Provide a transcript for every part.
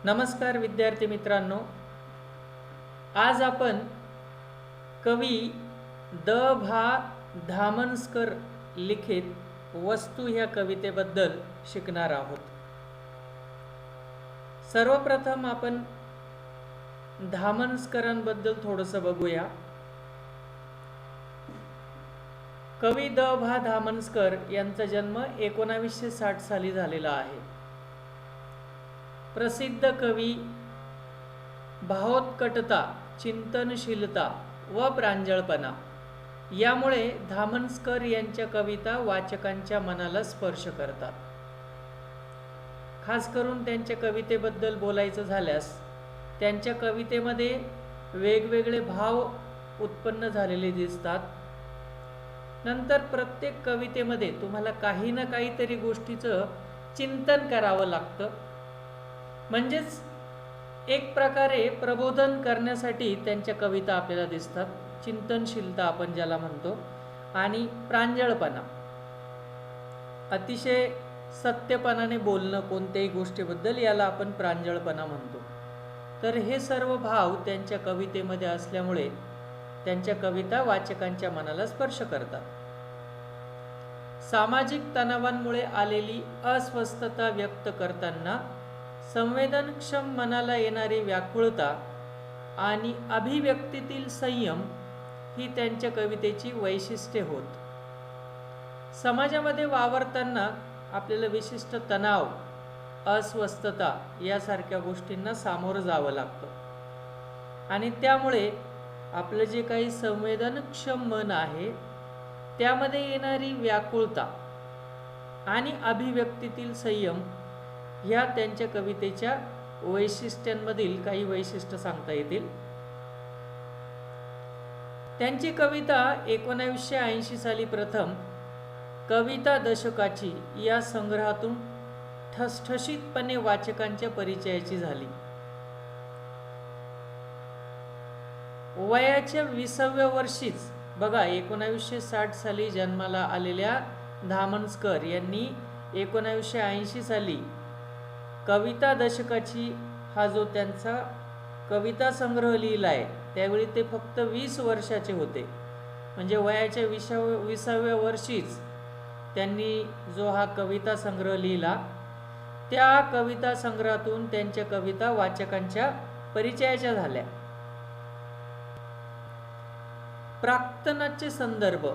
नमस्कार विद्यार्थी मित्रांनो, आज आपण कवी द भा धामनस्कर लिखित वस्तू ह्या कवितेबद्दल शिकणार आहोत। सर्वप्रथम आपण धामनस्करांबद्दल थोडंसं बघूया। कवी द भा धामनस्कर यांचा जन्म 1960 साली झालेला आहे। प्रसिद्ध कवी, भावोत्कटता, चिंतनशीलता व प्रांजळपणा यामुळे धामनस्कर यांच्या कविता वाचकांच्या मनाला स्पर्श करतात। खास करून त्यांच्या कवितेबद्दल बोलायचं झाल्यास त्यांच्या कवितेमध्ये वेगवेगळे भाव उत्पन्न झालेले दिसतात। नंतर प्रत्येक कवितेमध्ये तुम्हाला काही ना काहीतरी गोष्टीचं चिंतन करावं लागतं, म्हणजेच एक प्रकारे प्रबोधन करण्यासाठी त्यांच्या कविता आपल्याला दिसतात। चिंतनशीलता आपण ज्याला म्हणतो, आणि प्रांजळपणा, अतिशय सत्यपणाने बोलणं कोणत्याही गोष्टीबद्दल, याला आपण प्रांजळपणा म्हणतो। तर हे सर्व भाव त्यांच्या कवितेमध्ये असल्यामुळे त्यांच्या कविता वाचकांच्या मनाला स्पर्श करतात। सामाजिक तणावांमुळे आलेली अस्वस्थता व्यक्त करताना संवेदनक्षम मनाला येणारी व्याकुळता आणि अभिव्यक्तीतील संयम ही त्यांच्या कवितेची वैशिष्ट्ये होत। समाजामध्ये वावरताना आपल्याला विशिष्ट तणाव, अस्वस्थता यासारख्या गोष्टींना सामोरं जावं लागतं, आणि त्यामुळे आपलं जे काही संवेदनक्षम मन आहे त्यामध्ये येणारी व्याकुळता आणि अभिव्यक्तीतील संयम ह्या त्यांच्या कवितेच्या वैशिष्ट्यांमधील काही वैशिष्ट्य सांगता येतील। त्यांची कविता 1980 साली प्रथम कविता दशकाची या संग्रहातून ठसठशीतपणे वाचकांच्या परिचयाची झाली। वयाच्या 20व्या वर्षीच बघा, 1960 साली जन्माला आलेल्या धामनस्कर यांनी 1980 साली कविता दशकाची हा जो त्यांचा कविता संग्रह लिहिला आहे, त्यावेळी ते फक्त 20 वर्षाचे होते। म्हणजे वयाच्या 20व्या वर्षीच त्यांनी जो हा कविता संग्रह लिहिला, त्या कविता संग्रहातून त्यांच्या कविता वाचकांच्या परिचयाच्या झाल्या। प्राक्तनाचे संदर्भ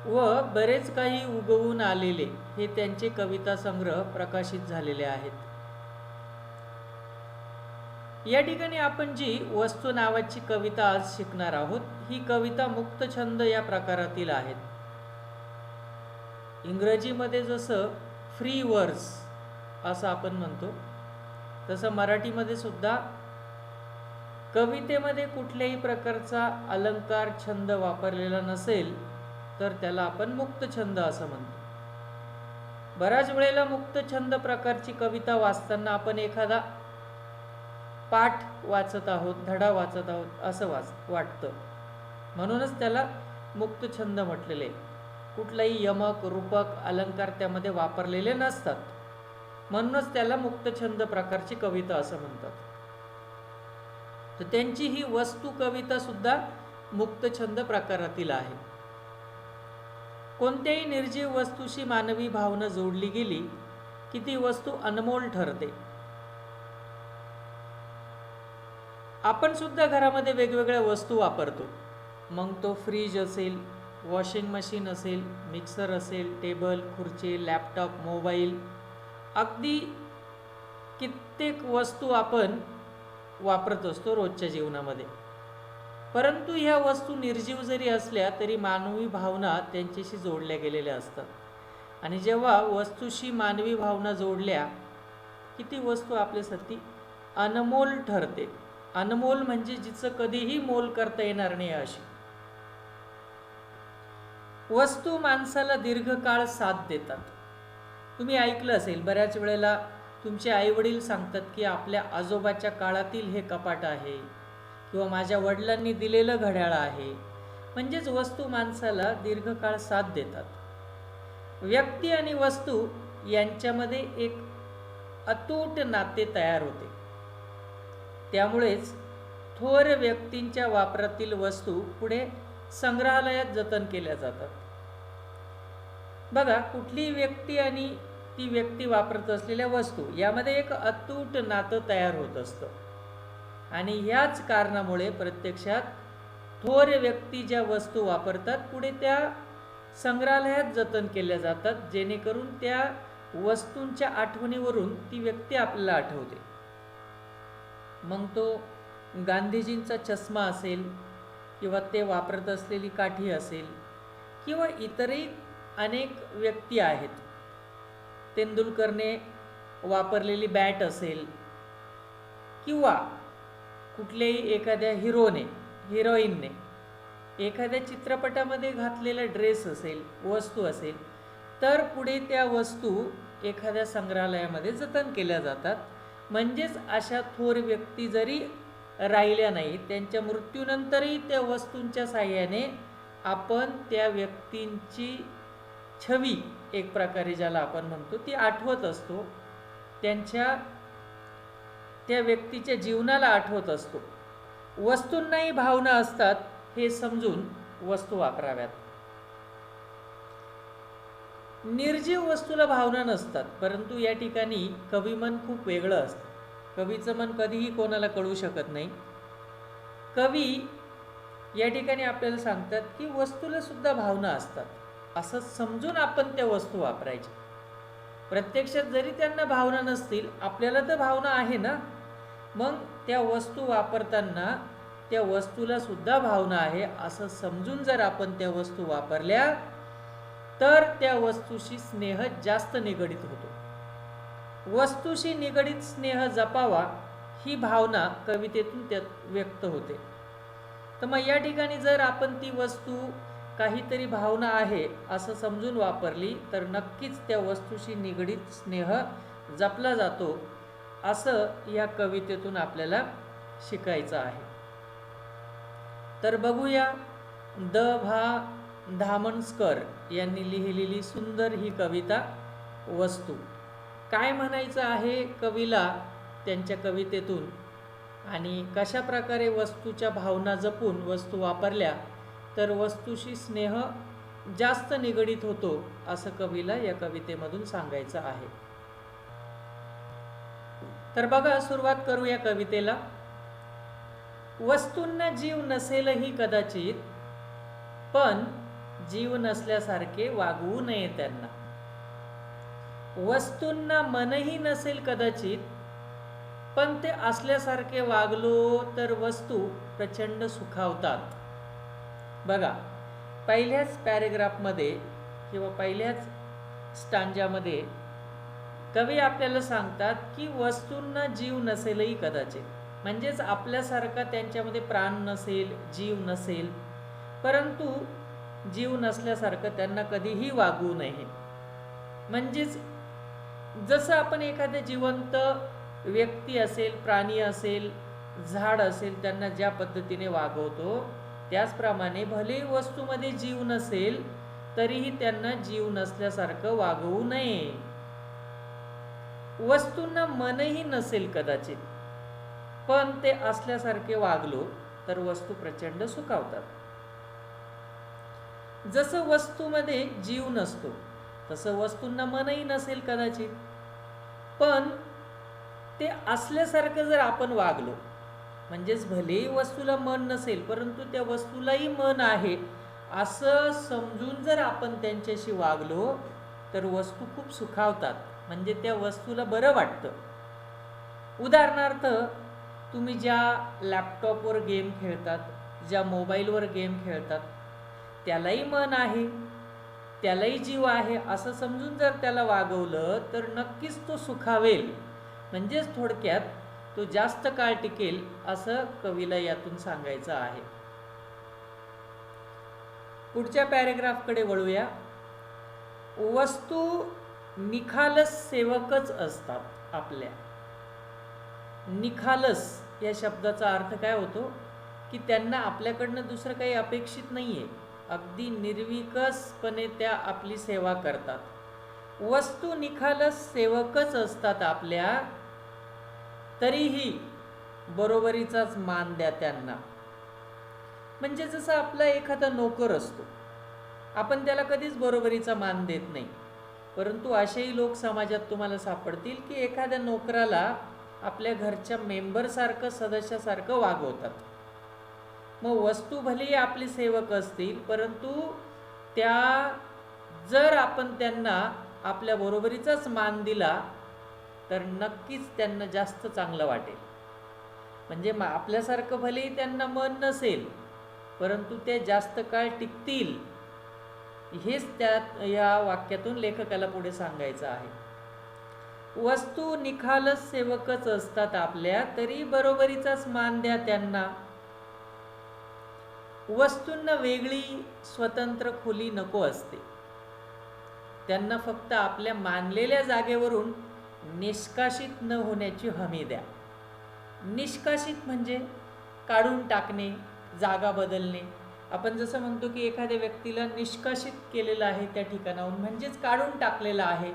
व बरेच काही उगवून आलेले हे त्यांचे कविता संग्रह प्रकाशित झालेले आहेत। या ठिकाणी आपण जी वस्तू नावाची कविता आज शिकणार आहोत, ही कविता मुक्तछंद या प्रकारातील आहेत। इंग्रजीमध्ये जसं फ्री वर्स असं आपण म्हणतो, तसं मराठीमध्ये सुद्धा कवितेमध्ये कुठल्याही प्रकारचा अलंकार, छंद वापरलेला नसेल तर त्याला आपण मुक्तछंद असं म्हणतो। बऱ्याच वेळेला मुक्तछंद प्रकारची कविता वाचताना आपण एखादा पाठ वाचत आहोत, धडा वाचत आहोत असं वाटतं, म्हणूनच त्याला मुक्तछंद म्हटलेले। कुठलाही यमक, रूपक, अलंकार त्यामध्ये वापरलेले नसतात, म्हणूनच त्याला मुक्तछंद प्रकारची कविता असं म्हणतात। तर त्यांची ही वस्तू कविता सुद्धा मुक्तछंद प्रकारातील आहे। कोणत्याही निर्जीव वस्तूशी मानवी भावना जोडली गेली की ती वस्तू अनमोल ठरते। आपण सुद्धा घरामध्ये वेगवेगळ्या वस्तू वापरतो, मग तो फ्रीज असेल, वॉशिंग मशीन असेल, मिक्सर असेल, टेबल, खुर्ची, लॅपटॉप, मोबाईल, अगदी कित्येक वस्तू आपण वापरत असतो रोजच्या जीवनामध्ये। परंतु ह्या वस्तू निर्जीव जरी असल्या तरी मानवी भावना त्यांच्याशी जोडल्या गेलेल्या असतात, आणि जेव्हा वस्तूशी मानवी भावना जोडल्या की ती वस्तू आपल्यासाठी अनमोल ठरते। अनमोल म्हणजे जिचं कधीही मोल करता येणार नाही अशी वस्तू माणसाला दीर्घकाळ साथ देतात। तुम्ही ऐकलं असेल, बऱ्याच वेळेला तुमचे आईवडील सांगतात की आपल्या आजोबाच्या काळातील हे कपाट आहे, किंवा माझ्या वडिलांनी दिलेलं घड्याळ आहे। म्हणजेच वस्तू माणसाला दीर्घकाळ साथ देतात। व्यक्ती आणि वस्तू यांच्यामध्ये एक अतूट नाते तयार होते. त्यामुळेच थोर व्यक्तींच्या वापरातील वस्तू पुढे संग्रहालयात जतन केल्या जातात. बघा, कुठली व्यक्ती आणि ती व्यक्ती वापरत असलेल्या वस्तू यामध्ये एक अतूट नातं तयार होत असतं. आणि ह्याच कारणामुळे प्रत्यक्षात थोर व्यक्ती ज्या वस्तू वापरतात पुढे त्या संग्रहालयात जतन केल्या जातात, जेणेकरून त्या वस्तूंच्या आठवणीवरून ती व्यक्ती आपल्याला आठवते. मग तो गांधीजींचा चष्मा असेल, किंवा ते वापरत असलेली काठी असेल, किंवा इतरही अनेक व्यक्ती आहेत. तेंडुलकरने वापरलेली बॅट असेल, किंवा कुठल्याही एखाद्या हिरोईनने एखाद्या चित्रपटामध्ये घातलेला ड्रेस असेल, वस्तू असेल, तर पुढे त्या वस्तू एखाद्या संग्रहालयामध्ये जतन केल्या जातात. म्हणजेच अशा थोर व्यक्ती जरी राहिल्या नाही, त्यांच्या मृत्यूनंतरही त्या वस्तूंच्या साहाय्याने आपण त्या व्यक्तींची छवी, एक प्रकारे ज्याला आपण म्हणतो, ती आठवत असतो. त्या व्यक्तीच्या जीवनाला आठवत असतो. वस्तूंनाही भावना असतात हे समजून वस्तू वापराव्यात. निर्जीव वस्तूला भावना नसतात, परंतु या ठिकाणी कविमन खूप वेगळं असतं. कवीचं मन कधीही कोणाला कळू शकत नाही. कवी या ठिकाणी आपल्याला सांगतात की वस्तूला सुद्धा भावना असतात, असं समजून आपण त्या वस्तू वापरायच्या. प्रत्यक्षात जरी त्यांना भावना नसतील, आपल्याला तर भावना आहे ना. मग त्या वस्तू वापरताना त्या वस्तूला सुद्धा भावना आहे असं समजून जर आपण त्या वस्तू वापरल्या, तर त्या वस्तूशी स्नेह जास्त निगडित होतो. वस्तूशी निगडित स्नेह जपावा ही भावना कवितेतून त्यात व्यक्त होते. तर मग या ठिकाणी जर आपण ती वस्तू काहीतरी भावना आहे असं समजून वापरली, तर नक्कीच त्या वस्तूशी निगडित स्नेह जपला जातो, असं या कवितेतून आपल्याला शिकायचं आहे. तर बघूया, द भा धामणकर यांनी लिहिलेली सुंदर ही कविता वस्तू. काय म्हणायचं आहे कवीला त्यांच्या कवितेतून, आणि कशा प्रकारे वस्तूच्या भावना जपून वस्तू वापरल्या तर वस्तूशी स्नेह जास्त निगडित होतो, असं कवीला या कवितेमधून सांगायचं आहे. तर बघा, सुरुवात करूया कवितेला. वस्तूंना जीव नसेलही कदाचित, पण जीव नसल्यासारखे वागवू नये त्यांना. वस्तूंना मनही नसेल कदाचित, पण ते असल्यासारखे वागलो तर वस्तू प्रचंड सुखावतात. बघा, पहिल्याच पॅरेग्राफमध्ये किंवा पहिल्याच स्टांजामध्ये कवी आपल्याला सांगतात की वस्तूंना जीव नसेलही कदाचित, म्हणजेच आपल्यासारखा त्यांच्यामध्ये प्राण नसेल, जीव नसेल, परंतु जीव नसल्यासारखं त्यांना कधीही वागवू नये. म्हणजेच जसं आपण एखाद्या जिवंत व्यक्ती असेल, प्राणी असेल, झाड असेल, त्यांना ज्या पद्धतीने वागवतो, त्याचप्रमाणे भले वस्तूमध्ये जीव नसेल तरीही त्यांना जीव नसल्यासारखं वागवू नये. वस्तूंना मनही नसेल कदाचित, पण ते असल्यासारखे वागलो तर वस्तू प्रचंड सुखावतात. जसं वस्तूमध्ये जीव नसतो तसं वस्तूंना मनही नसेल कदाचित, पण ते असल्यासारखं जर आपण वागलो, म्हणजेच भलेही वस्तूला मन नसेल परंतु त्या वस्तूलाही मन आहे असं समजून जर आपण त्यांच्याशी वागलो तर वस्तू खूप सुखावतात, म्हणजे त्या वस्तूला बरं वाटतं. उदाहरणार्थ, तुम्ही ज्या लॅपटॉपवर गेम खेळतात, ज्या मोबाईलवर गेम खेळतात, त्यालाही मन आहे, त्यालाही जीव आहे असं समजून जर त्याला वागवलं तर नक्कीच तो सुखावेल. म्हणजेच थोडक्यात तो जास्त काळ टिकेल, असं कवीला यातून सांगायचं आहे. पुढच्या पॅरेग्राफकडे वळूया. वस्तू निखालस सेवकच असतात आपल्या. निखालस या शब्दाचा अर्थ काय होतो की त्यांना आपल्याकडनं दुसरं काही अपेक्षित नाहीये, अगदी निर्विकसपणे त्या आपली सेवा करतात. वस्तू निखालस सेवकच असतात आपल्या, तरीही बरोबरीचाच मान द्या त्यांना. म्हणजे जसं आपला एखादा नोकर असतो, आपण त्याला कधीच बरोबरीचा मान देत नाही, परंतु असेही लोक समाजात तुम्हाला सापडतील की एखाद्या नोकराला आपल्या घरच्या मेंबरसारखं, सदस्यासारखं वागवतात. मग वस्तू भलेही आपली सेवक असतील, परंतु त्या जर आपण त्यांना आपल्या बरोबरीचाच मान दिला तर नक्कीच त्यांना जास्त चांगलं वाटेल. म्हणजे आपल्यासारखं भलेही त्यांना मन नसेल, परंतु ते जास्त काळ टिकतील, हेच त्यात या वाक्यातून लेखकाला पुढे सांगायचं आहे. वस्तू निखालस सेवकच असतात आपल्या, तरी बरोबरीचाच मान द्या त्यांना. वस्तूंना वेगळी स्वतंत्र खोली नको असते, त्यांना फक्त आपल्या मानलेल्या जागेवरून निष्कासित न होण्याची हमी द्या. निष्कासित म्हणजे काढून टाकणे, जागा बदलणे. आपण जसं म्हणतो की एखाद्या व्यक्तीला निष्कासित केलेलं आहे त्या ठिकाणाहून, म्हणजेच काढून टाकलेलं आहे.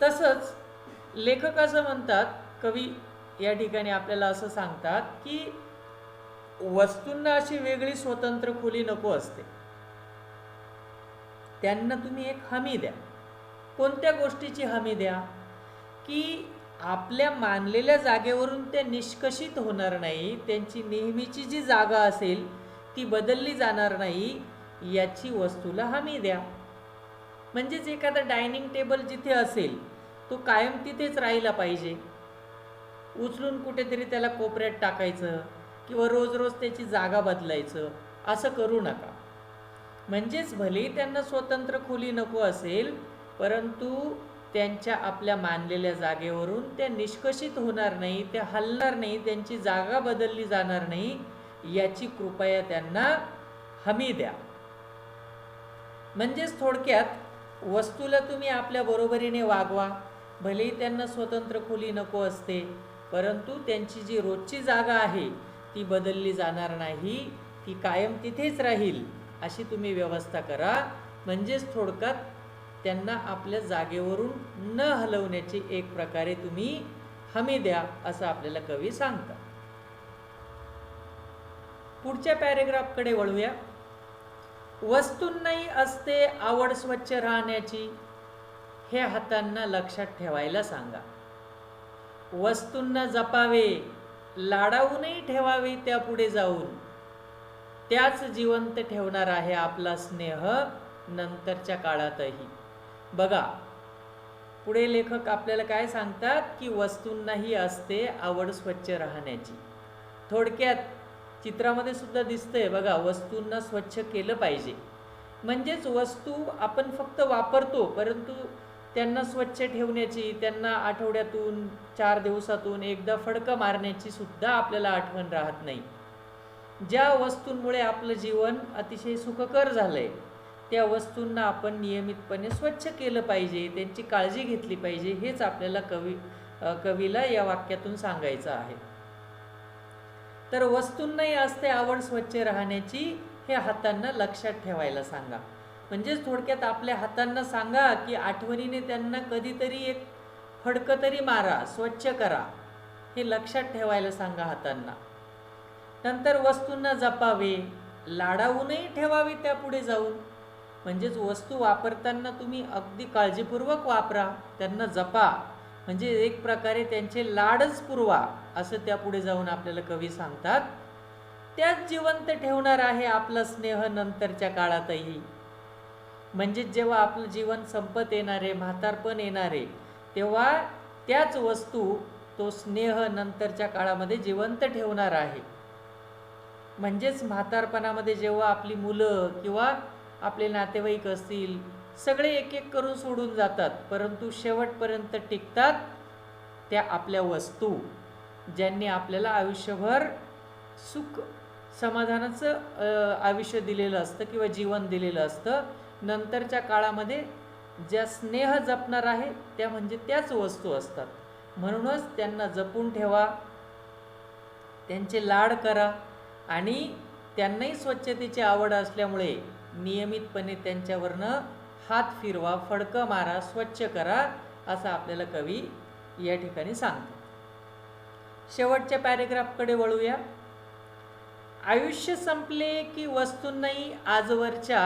तसंच लेखक असं म्हणतात, कवी या ठिकाणी आपल्याला असं सांगतात की वस्तूंना अशी वेगळी स्वतंत्र खोली नको असते, त्यांना तुम्ही एक हमी द्या. कोणत्या गोष्टीची हमी द्या? की आपल्या मानलेल्या जागेवरून ते निष्कषित होणार नाही, त्यांची नेहमीची जी जागा असेल ती बदलली जाणार नाही, याची वस्तूला हमी द्या. म्हणजेच एखादा डायनिंग टेबल जिथे असेल तो कायम तिथेच राहिला पाहिजे, उचलून कुठेतरी त्याला कोपऱ्यात टाकायचं किंवा रोज रोज त्याची जागा बदलायचं असं करू नका. म्हणजेच भलेही त्यांना स्वतंत्र खोली नको असेल, परंतु त्यांच्या आपल्या मानलेल्या जागेवरून त्या निष्कषित होणार नाही, त्या हलणार नाही, त्यांची जागा बदलली जाणार नाही, याची कृपया त्यांना हमी द्या. म्हणजेच थोडक्यात वस्तूला तुम्ही आपल्या बरोबरीने वागवा, भलेही त्यांना स्वतंत्र खोली नको असते, परंतु त्यांची जी रोजची जागा आहे ती बदलली जाणार नाही, ती कायम तिथेच राहील, अशी तुम्ही व्यवस्था करा. म्हणजेच थोडक्यात त्यांना आपल्या जागेवरून न हलवण्याची एक प्रकारे तुम्ही हमी द्या, असं आपल्याला कवी सांगतात. पुढच्या पॅरेग्राफकडे वळूया. वस्तूंनाही असते आवड स्वच्छ राहण्याची, हे हातांना लक्षात ठेवायला सांगा. वस्तूंना जपावे, लाडावूनही ठेवावे त्या पुढे जाऊन, त्याच जिवंत ठेवणार आहे आपला स्नेह नंतरच्या काळातही. बघा, पुढे लेखक आपल्याला काय सांगतात की वस्तूंनाही असते आवड स्वच्छ राहण्याची. थोडक्यात चित्रामध्ये सुद्धा दिसतंय बघा, वस्तूंना स्वच्छ केलं पाहिजे. म्हणजेच वस्तू आपण फक्त वापरतो, परंतु त्यांना स्वच्छ ठेवण्याची, त्यांना आठवड्यातून 4 दिवसातून एकदा फडकं मारण्याची सुद्धा आपल्याला आठवण राहत नाही. ज्या वस्तूंमुळे आपलं जीवन अतिशय सुखकर झालंय, त्या वस्तूंना आपण नियमितपणे स्वच्छ केलं पाहिजे, त्यांची काळजी घेतली पाहिजे, हेच आपल्याला कवीला या वाक्यातून सांगायचं आहे. तर वस्तूंनाही असते आवड स्वच्छ राहण्याची, हे हातांना लक्षात ठेवायला सांगा. म्हणजेच थोडक्यात आपल्या हातांना सांगा की आठवणीने त्यांना कधीतरी एक फडकं तरी मारा, स्वच्छ करा, हे लक्षात ठेवायला सांगा हातांना. नंतर वस्तूंना जपावे, लाडावूनही ठेवावी त्या पुढे जाऊन. म्हणजेच वस्तू वापरताना तुम्ही अगदी काळजीपूर्वक वापरा, त्यांना जपा, म्हणजे एक प्रकारे त्यांचे लाडच पुरवा, असं त्या पुढे जाऊन आपल्याला कवी सांगतात. त्याच जिवंत ठेवणार आहे आपला स्नेह नंतरच्या काळातही. म्हणजे जेव्हा आपलं जीवन संपत येणारे, म्हातारपण येणारे, तेव्हा त्याच वस्तू तो स्नेह नंतरच्या काळामध्ये जिवंत ठेवणार आहे. म्हणजेच म्हातारपणामध्ये जेव्हा आपली मुलं किंवा आपले नातेवाईक असतील, सगळे एक एक करून सोडून जातात, परंतु शेवटपर्यंत टिकतात त्या आपल्या वस्तू, ज्यांनी आपल्याला आयुष्यभर सुख समाधानाचं आयुष्य दिलेलं असतं किंवा जीवन दिलेलं असतं. नंतरच्या काळामध्ये ज्या स्नेह जपणार आहे त्या म्हणजे त्याच वस्तू असतात. म्हणूनच त्यांना जपून ठेवा, त्यांचे लाड करा, आणि त्यांनाही स्वच्छतेची आवड असल्यामुळे नियमितपणे त्यांच्यावरनं हात फिरवा, फडकं मारा, स्वच्छ करा, असं आपल्याला कवी या ठिकाणी सांगतो. शेवटच्या पॅरेग्राफकडे वळूया. आयुष्य संपले की वस्तूंनाही आजवरच्या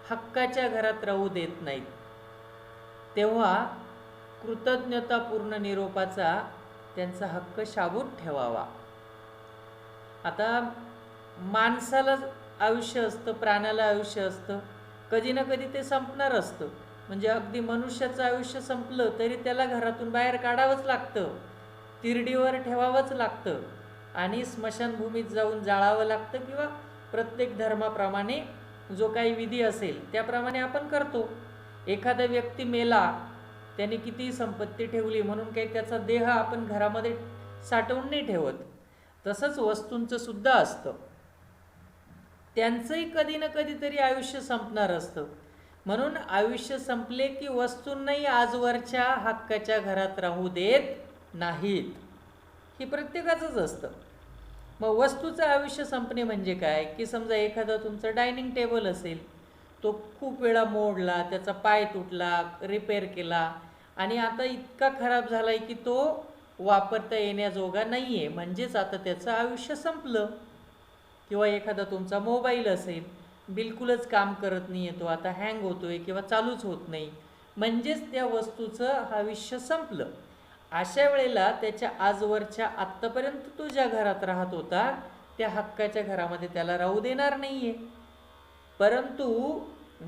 हक्काच्या घरात राहू देत नाहीत, तेव्हा कृतज्ञतापूर्ण निरोपाचा त्यांचा हक्क शाबूत ठेवावा. आता माणसाला आयुष्य असतं, प्राण्याला आयुष्य असतं, कधी ना कधी ते संपणार असतं. म्हणजे अगदी मनुष्याचं आयुष्य संपलं तरी त्याला घरातून बाहेर काढावंच लागतं, तिरडीवर ठेवावंच लागतं आणि स्मशानभूमीत जाऊन जाळावं लागतं, किंवा प्रत्येक धर्माप्रमाणे जो काही विधी असेल त्याप्रमाणे आपण करतो. एखादा व्यक्ती मेला, त्याने कितीही संपत्ती ठेवली म्हणून काही त्याचा देह आपण घरामध्ये साठवून नाही ठेवत. तसंच वस्तूंचं सुद्धा असतं, त्यांचंही कधी ना कधीतरी आयुष्य संपणार असतं. म्हणून आयुष्य संपले की वस्तूंनाही आजवरच्या हक्काच्या घरात राहू देत नाहीत, ही प्रत्येकाचंच असतं. मग वस्तूचं आयुष्य संपणे म्हणजे काय, की समजा एखादा तुमचा डायनिंग टेबल असेल, तो खूप वेळा मोडला, त्याचा पाय तुटला, रिपेअर केला आणि आता इतका खराब झाला आहे की तो वापरता येण्याजोगा नाही आहे, म्हणजेच आता त्याचं आयुष्य संपलं. किंवा एखादा तुमचा मोबाईल असेल, बिलकुलच काम करत नाही आहे, तो आता हँग होतो आहे किंवा चालूच होत नाही, म्हणजेच त्या वस्तूचं आयुष्य संपलं. अशा वेळेला त्याच्या आजवरच्या आत्तापर्यंत तो ज्या घरात राहत होता त्या हक्काच्या घरामध्ये त्याला राहू देणार नाही आहे. परंतु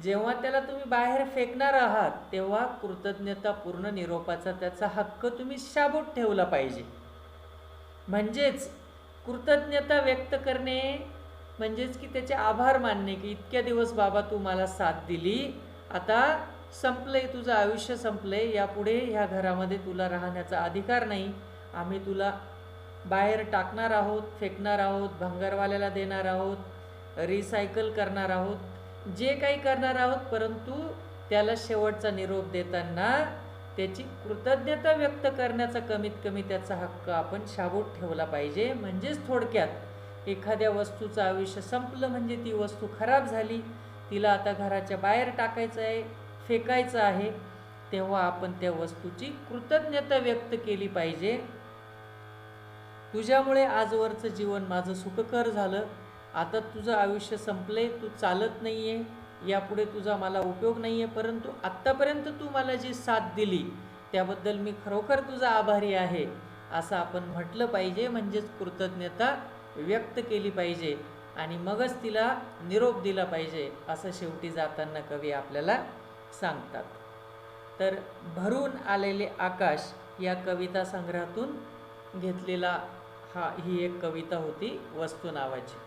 जेव्हा त्याला तुम्ही बाहेर फेकणार आहात तेव्हा कृतज्ञतापूर्ण निरोपाचा त्याचा हक्क तुम्ही शाबूत ठेवला पाहिजे. म्हणजेच कृतज्ञता व्यक्त करणे म्हणजेच की त्याचे आभार मानणे, की इतक्या दिवस बाबा तू मला साथ दिली, आता संपलंय, तुझं आयुष्य संपलंय, यापुढे ह्या घरामध्ये तुला राहण्याचा अधिकार नाही, आम्ही तुला बाहेर टाकणार आहोत, फेकणार आहोत, भंगारवाल्याला देणार आहोत, रिसायकल करणार आहोत, जे काही करणार आहोत, परंतु त्याला शेवटचा निरोप देताना त्याची कृतज्ञता व्यक्त करण्याचा कमीत कमी त्याचा हक्क आपण शाबूत ठेवला पाहिजे. म्हणजेच थोडक्यात एखाद्या वस्तूचं आयुष्य संपलं म्हणजे ती वस्तू खराब झाली, तिला आता घराच्या बाहेर टाकायचं आहे, फेकायचं आहे, तेव्हा आपण त्या वस्तूची कृतज्ञता व्यक्त केली पाहिजे. तुझ्यामुळे आजवरचं जीवन माझं सुखकर झालं, आता तुझं आयुष्य संपलंय, तू चालत नाही आहे, यापुढे तुझा मला उपयोग नाही आहे, परंतु आत्तापर्यंत तू मला जी साथ दिली त्याबद्दल मी खरोखर तुझा आभारी आहे, असं आपण म्हटलं पाहिजे. म्हणजेच कृतज्ञता व्यक्त केली पाहिजे आणि मगच तिला निरोप दिला पाहिजे, असं शेवटी जाताना कवी आपल्याला सांगतात. तर भरून आलेले आकाश या कविता संग्रहातून घेतलेला ही एक कविता होती वस्तू नावाची.